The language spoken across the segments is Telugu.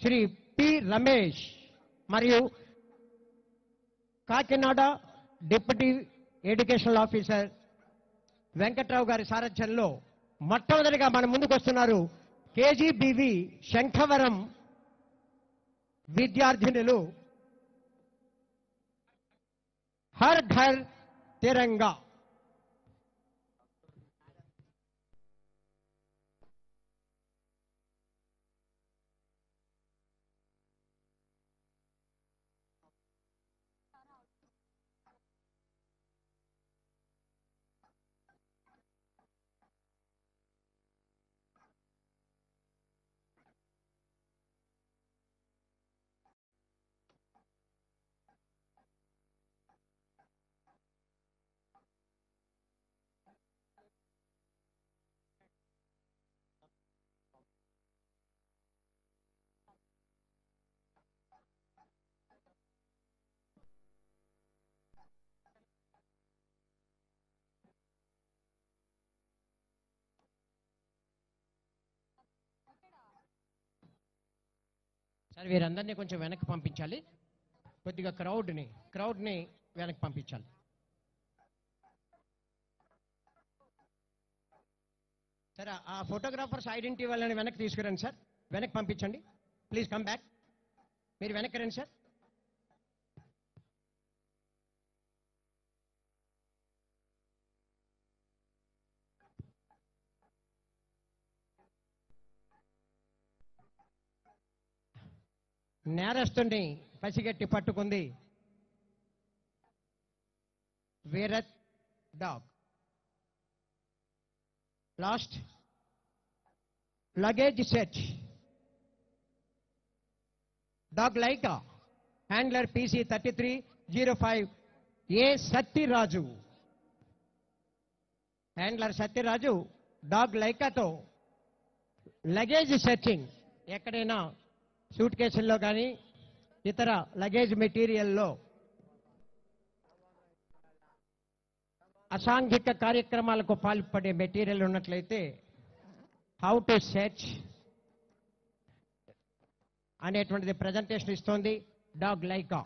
శ్రీ పి రమేష్ మరియు Kakinada deputy educational officer Venkatrao గారి సారథ్యంలో మొట్టమొదటిగా మన ముందుకు వస్తున్నారు కేజీబీవి శంఖవరం విద్యార్థినులు హర్ ఘర్ తిరంగా. సార్ వీరందరినీ కొంచెం వెనక్కి పంపించాలి. కొద్దిగా క్రౌడ్ని వెనక్కి పంపించాలి. సరే ఆ ఫోటోగ్రాఫర్స్ ఐడెంటిటీ వాళ్ళని వెనక్కి తీసుకురండి సార్. వెనక్కి పంపించండి. Please come back. మీరు వెనక్కి రండి సార్. నేరస్తుని పసిగట్టి పట్టుకుంది Virat dog. Last luggage search. Dog Laika handler PC 3305 A Satyaraju. Handler Satyaraju dog లైకాతో లగేజ్ సెర్చింగ్. ఎక్కడైనా సూట్ కేసుల్లో కానీ ఇతర లగేజ్ మెటీరియల్లో అసాంఘిక కార్యక్రమాలకు పాల్పడే మెటీరియల్ ఉన్నట్లయితే హౌ టు సెర్చ్ అనేటువంటిది ప్రజెంటేషన్ ఇస్తోంది డాగ్ లైకా.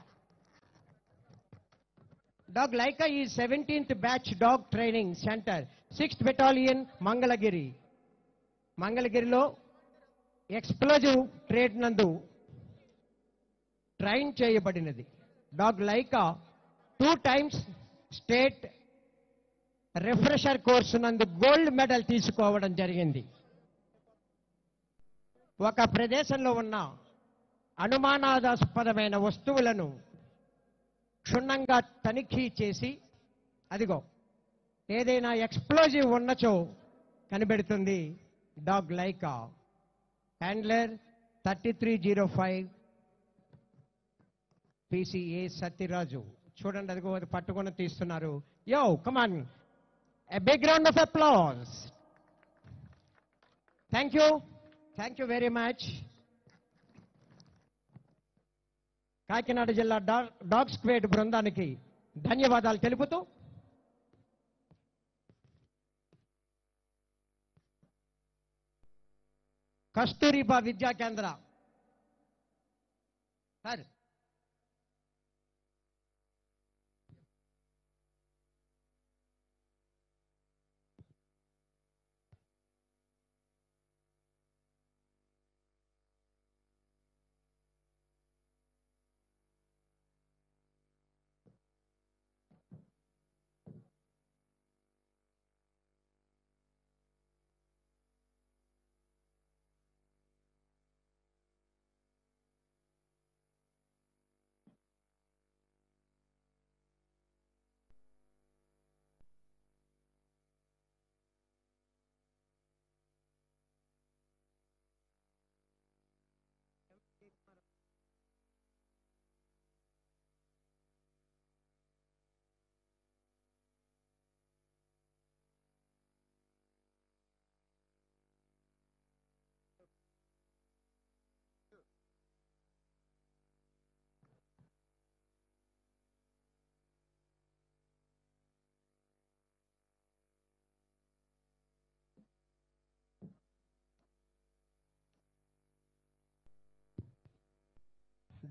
డాగ్ లైకా ఈ 17th batch dog training centre 6th battalion మంగళగిరిలో ఎక్స్ప్లోజివ్ ట్రేడ్ నందు ట్రైన్ చేయబడినది. డాగ్ లైకా 2 times స్టేట్ రిఫ్రెషర్ కోర్సు నందు గోల్డ్ మెడల్ తీసుకోవడం జరిగింది. ఒక ప్రదేశంలో ఉన్న అనుమానాస్పదమైన వస్తువులను క్షుణ్ణంగా తనిఖీ చేసి అదిగో ఏదైనా ఎక్స్ప్లోజివ్ ఉన్నచో కనిపెడుతుంది dog Laika. Handler 3305 PC A Satyaraju. చూడండి అదిగో అది పట్టుకొని తీస్తున్నారు. Yo come on, a big round of applause. Thank you very much. Kakinada జిల్లా డాగ్ స్క్వాడ్ బృందానికి ధన్యవాదాలు తెలుపుతూ Kasturba Vidya Kendra sir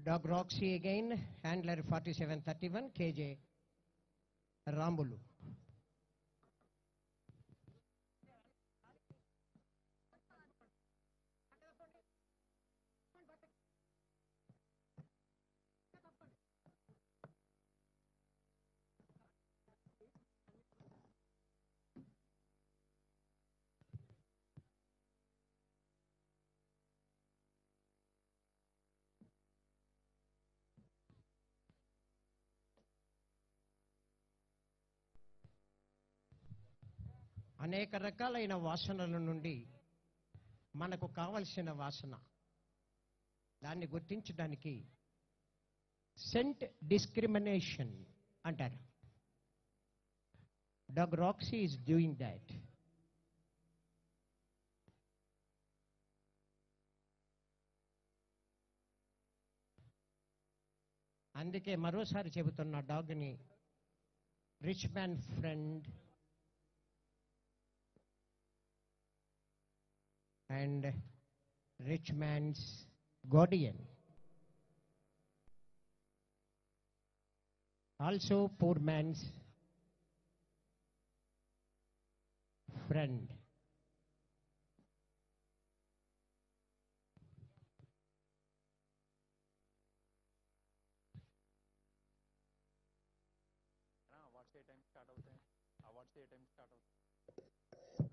Dog Roxy again, handler 4731, KJ Rambulu. అనేక రకాలైన వాసనల నుండి మనకు కావలసిన వాసన దాన్ని గుర్తించడానికి సెంట్ డిస్క్రిమినేషన్ అంటారు. Dog Roxy is doing that. అందుకే మరోసారి చెబుతున్న డాగ్ని rich man friend and rich man's guardian, also poor man's friend. Awards ఏ టైం స్టార్ట్ అవుతాయి?